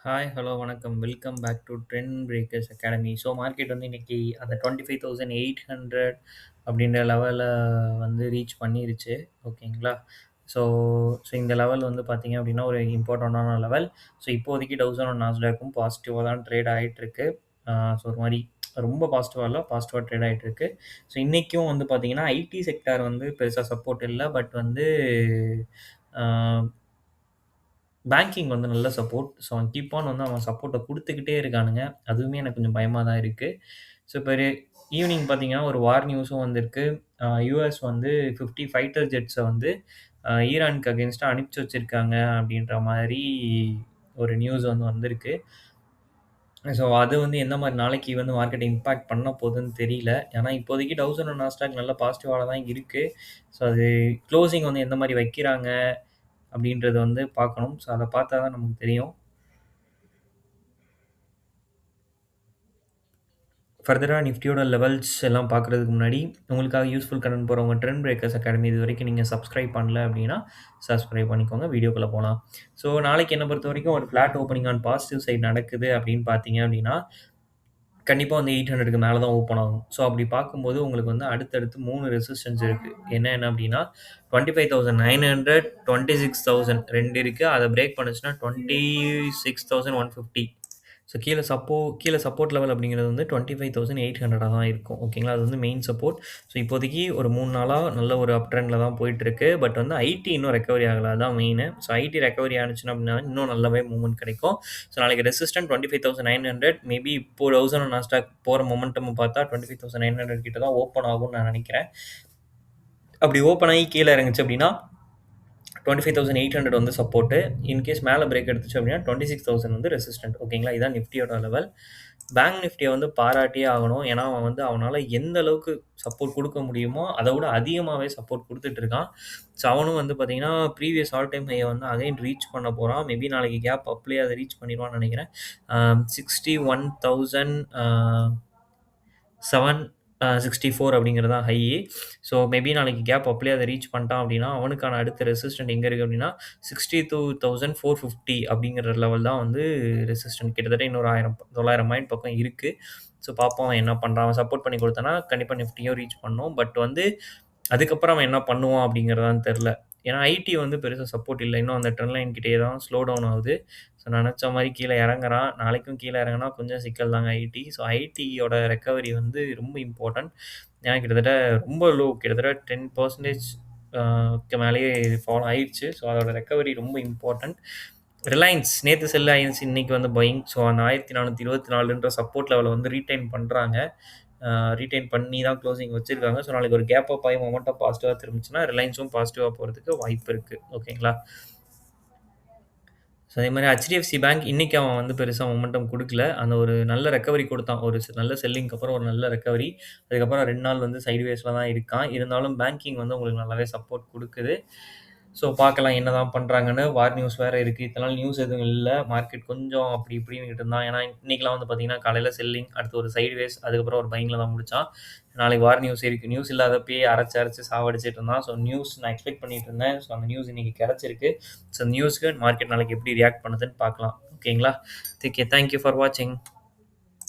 Hi, hello, வணக்கம். Welcome back to trend breakers academy. So market வந்து இன்னைக்கு அந்த 25,800 அப்படின்ற லெவல வந்து ரீச் பண்ணிருச்சு. ஓகேங்களா? ஸோ ஸோ இந்த லெவல் வந்து பார்த்தீங்க அப்படின்னா, ஒரு இம்பார்ட்டன்டான லெவல். ஸோ இப்போதைக்கு டவுசனும் நாஸ்டாக்கும் பாசிட்டிவா தான் ட்ரேட் ஆயிட்டுருக்கு. ஸோ ஒரு மாரி ரொம்ப பாசிட்டிவா இல்ல, பாசிட்டிவா ட்ரேட் ஆயிட்டுருக்கு. ஸோ இன்னைக்கும் வந்து பார்த்தீங்கன்னா, ஐடி செக்டார் வந்து பெருசா சப்போர்ட் இல்ல. பட் வந்து அ பேங்கிங் வந்து நல்ல சப்போர்ட். ஸோ அவன் கீப் ஆன் வந்து அவன் சப்போர்ட்ட குடுத்துக்கிட்டே இருக்கானுங்க. அதுவுமே எனக்கு கொஞ்சம் பயமா தான் இருக்கு. ஸோ இப்ப ஈவினிங் பார்த்தீங்கன்னா, ஒரு வார் நியூஸும் வந்திருக்கு. யுஎஸ் வந்து 50 ஃபைட்டர் ஜெட்ஸ வந்து ஈரானுக்கு அகைன்ஸ்டா அனுப்பிச்சு வச்சிருக்காங்க அப்படின்ற மாரி ஒரு நியூஸ் வந்து வந்திருக்கு. ஸோ அது வந்து எந்த மாரி நாளைக்கு வந்து மார்க்கெட்ட இம்பாக்ட் பண்ண போதுன்னு தெரியல. ஏன்னா இப்போதைக்கு டவுசன் அண்ட் நாஸ்டாக் நல்ல பாசிட்டிவால தான் இருக்கு. ஸோ அது குளோசிங் வந்து எந்த மாரி வைக்கிறாங்க அப்படின்றத வந்து பார்க்கணும். ஸோ அத பார்த்தா தான் நமக்கு தெரியும். ஃபர்தரா நிஃப்டியோட லெவல்ஸ் எல்லாம் பார்க்குறதுக்கு முன்னாடி, உங்களுக்காக யூஸ்ஃபுல் கன்டென்ட் போடுறவங்க ட்ரெண்ட் பிரேக்கர்ஸ் அகாடமி இதுவரைக்கும் நீங்க சப்ஸ்கிரைப் பண்ணல அப்படின்னா, சப்ஸ்கிரைப் பண்ணிக்கோங்க. வீடியோக்குள்ள போலாம். ஸோ நாளைக்கு என்ன பொறுத்தவரைக்கும் ஒரு flat opening on positive side நடக்குது அப்படின்னு பார்த்தீங்க அப்படின்னா, கண்டிப்பா வந்து 800க்கு மேல தான் ஓப்பன் ஆகும். ஸோ அப்படி பார்க்கும்போது உங்களுக்கு வந்து அடுத்தடுத்து 3 ரெசிஸ்டன்ஸ் இருக்கு. என்ன அப்படின்னா 25,900, 26,000 2 இருக்கு. அத பிரேக் பண்ணுச்சுன்னா 26,150. ஸோ கீழ சப்போர்ட் லெவல் அப்படிங்கிறது வந்து 25,800 தான் இருக்கும். ஓகேங்களா? அது வந்து மெயின் சப்போர்ட். ஸோ இப்போதைக்கு ஒரு 3 நாளா நல்ல ஒரு அப் ட்ரெண்ட்ல தான் போயிட்டுருக்கு. பட் வந்து ஐடி இன்னும் ரெக்கவரி ஆகல. அதான் மெயினு. ஸோ ஐடி ரெக்கவரி ஆனுச்சுன்னா அப்படின்னா, இன்னும் நல்லாவே மூவ்மெண்ட் கிடைக்கும். ஸோ நாளைக்கு ரெசிஸ்டன்ட் 25,900 மேபி இப்போ 1000 நாஸ்டாக் போற மொமெண்டம் பார்த்தா 25,900 கிட்ட தான் ஓப்பன் ஆகும்னு நான் நினைக்கிறேன். அப்படி ஓப்பன் ஆகி கீழ இறங்குச்சு அப்படின்னா 25,800 வந்து சப்போர்ட்டு. இன்கேஸ் மேல பிரேக் எடுத்துச்சு அப்படின்னா 26,000 வந்து ரெசிஸ்டன்ட். ஓகேங்களா? இதான் நிஃப்டியோட லெவல். பேங்க் நிஃப்டிய வந்து பாராட்டியே ஆகணும். ஏன்னா, அவன் வந்து அவனால எந்த அளவுக்கு சப்போர்ட் குடுக்க முடியுமோ, அத விட அதிகமாவே சப்போர்ட் குடுத்துட்டு இருக்கான். ஸோ அவனும் வந்து பார்த்தீங்கன்னா, ப்ரீவியஸ் ஆல் டைம் ஹைய வந்து அகைன் ரீச் பண்ண போறான். மேபி நாளைக்கு கேப் அப்லயே அத ரீச் பண்ணிருவான்னு நெனைக்கிறேன். 61,000 64 அப்படிங்கிறது தான் ஹை. ஸோ மேபி நாளைக்கு கேப் அப்லயே அத ரீச் பண்ணிட்டான் அப்படின்னா, அவனுக்கான அடுத்த ரெசிஸ்டன்ட் எங்க இருக்கு அப்படின்னா, 62,450 அப்படிங்கிற லெவல் தான் வந்து ரெசிஸ்டன்ட். கிட்டத்தட்ட இன்னொரு 1000 900 பாயிண்ட் பக்கம் இருக்கு. ஸோ பார்ப்போம் அவன் என்ன பண்றான். அவன் சப்போர்ட் பண்ணி குடுத்தான்னா, கண்டிப்பா நிஃப்டியும் ரீச் பண்ணும். பட் வந்து அதுக்கப்புறம் அவன் என்ன பண்ணுவான் அப்படிங்கிறது தான் தெரியல. ஏன்னா ஐடி வந்து பெருசா சப்போர்ட் இல்ல. இன்னும் அந்த ட்ரெண்ட் லைன் கிட்டயே தான் ஸ்லோ டவுன் ஆகுது. ஸோ நெனச்ச மாரி கீழ இறங்குறான். நாளைக்கும் கீழ இறங்குனா கொஞ்சம் சிக்கல் தாங்க ஐடி. ஸோ ஐடியோட ரெக்கவரி வந்து ரொம்ப இம்பார்ட்டன்ட். ஏன்னா கிட்டத்தட்ட ரொம்ப லோ கிட்டத்தட்ட 10% க்கு மேலேயே ஃபால் ஆயிருச்சு. ஸோ அதோட ரெக்கவரி ரொம்ப இம்பார்ட்டன்ட். ரிலையன்ஸ் நேத்து செல் ஆயிருச்சு. இன்னைக்கு வந்து பையிங். ஸோ அந்த 1424ன்ற சப்போர்ட் லெவல வந்து ரீட்டெயின் பண்றாங்க. ரீட்டெயின் பண்ணி தான் க்ளோசிங் வச்சிருக்காங்க. ஸோ நாளைக்கு ஒரு கேப் அப் ஆகி மொமெண்டம் பாசிட்டிவா திரும்புச்சுன்னா, ரிலையன்ஸும் பாசிட்டிவா போறதுக்கு வாய்ப்பு இருக்கு. ஓகேங்களா? ஸோ அதே மாரி ஹெச்டிஎஃப்சி பேங்க் இன்னைக்கு அவன் வந்து பெருசா மொமெண்டம் குடுக்கல. அந்த ஒரு நல்ல ரெக்கவரி குடுத்தான். ஒரு நல்ல செல்லிங்க்கு அப்புறம் ஒரு நல்ல ரெக்கவரி. அதுக்கப்புறம் 2 நாள் வந்து சைட்வேஸ்ல தான் இருக்கான். இருந்தாலும் பேங்கிங் வந்து உங்களுக்கு நல்லாவே சப்போர்ட் குடுக்குது. ஸோ பார்க்கலாம் என்னதான் பண்றாங்கன்னு. வார் நியூஸ் வேற இருக்கு. இத்தன நாள் நியூஸ் எதுவும் இல்ல. மார்க்கெட் கொஞ்சம் அப்படி இப்படின்னுட்டு இருந்தான். ஏன்னா இன்னைக்கெல்லாம் வந்து பார்த்தீங்கன்னா, காலையில செல்லிங், அடுத்து ஒரு சைட்வேஸ், அதுக்கப்புறம் ஒரு பையிங்ல தான் முடிச்சான். நாளைக்கு வார் நியூஸ் இருக்கு. நியூஸ் இல்லாதப்பயே அரைச்சு அரைச்சு சாவடிச்சுட்டு இருந்தான். ஸோ நியூஸ் நான் எக்ஸ்பெக்ட் பண்ணிட்டு இருந்தேன். ஸோ அந்த நியூஸ் இன்னைக்கு கிடைச்சிருக்கு. ஸோ நியூஸ்க்கு மார்க்கெட் நாளைக்கு எப்படி ரியாக்ட் பண்ணுதுன்னு பார்க்கலாம். ஓகேங்களா? ஓகே. தேங்க் யூ ஃபார் வாட்சிங்.